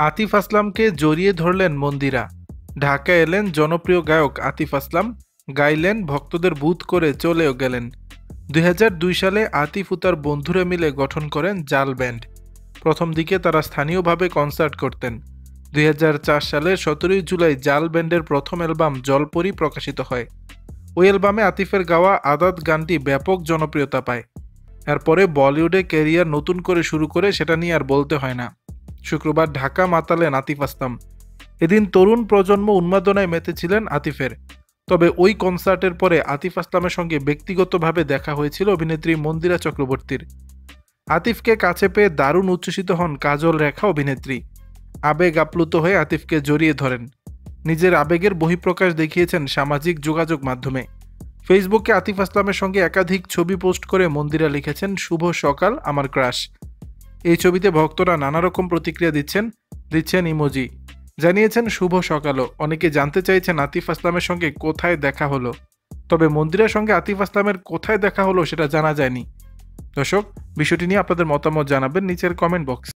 আতিফ আসলামকে জড়িয়ে ধরলেন মন্দিরা। ঢাকায় এলেন জনপ্রিয় গায়ক আতিফ আসলাম, গাইলেন, ভক্তদের বুঁদ করে চলেও গেলেন। ২০০২ সালে আতিফ ও তার বন্ধুরা মিলে গঠন করেন জাল ব্যান্ড। প্রথম দিকে তারা স্থানীয়ভাবে কনসার্ট করতেন। ২০০৪ সালের ১৭ই জুলাই জাল ব্যান্ডের প্রথম অ্যালবাম জলপরি প্রকাশিত হয়। ওই অ্যালবামে আতিফের গাওয়া আদাত গানটি ব্যাপক জনপ্রিয়তা পায়। এরপরে বলিউডে ক্যারিয়ার নতুন করে শুরু করে সেটা নিয়ে আর বলতে হয় না। শুক্রবার ঢাকা মাতালেন আতিফ আসলাম। এদিন তরুণ প্রজন্ম উন্মাদনায় মেতেছিলেন আতিফের। তবে ওই কনসার্টের পরে আতিফ আসলামের সঙ্গে ব্যক্তিগতভাবে দেখা হয়েছিল অভিনেত্রী মন্দিরা চক্রবর্তীর। আতিফকে কাছে পেয়ে দারুণ উচ্ছ্বসিত হন কাজল রেখা অভিনেত্রী। আবেগ আপ্লুত হয়ে আতিফকে জড়িয়ে ধরেন। নিজের আবেগের বহিঃপ্রকাশ দেখিয়েছেন সামাজিক যোগাযোগ মাধ্যমে। ফেসবুকে আতিফ আসলামের সঙ্গে একাধিক ছবি পোস্ট করে মন্দিরা লিখেছেন, শুভ সকাল আমার ক্রাশ। এই ছবিতে ভক্তরা নানা রকম প্রতিক্রিয়া দিচ্ছেন ইমোজি। জানিয়েছেন শুভ সকালও। অনেকে জানতে চাইছেন আতিফ আসলামের সঙ্গে কোথায় দেখা হলো। তবে মন্দিরার সঙ্গে আতিফ আসলামের কোথায় দেখা হলো সেটা জানা যায়নি। দর্শক, বিষয়টি নিয়ে আপনাদের মতামত জানাবেন নিচের কমেন্ট বক্স।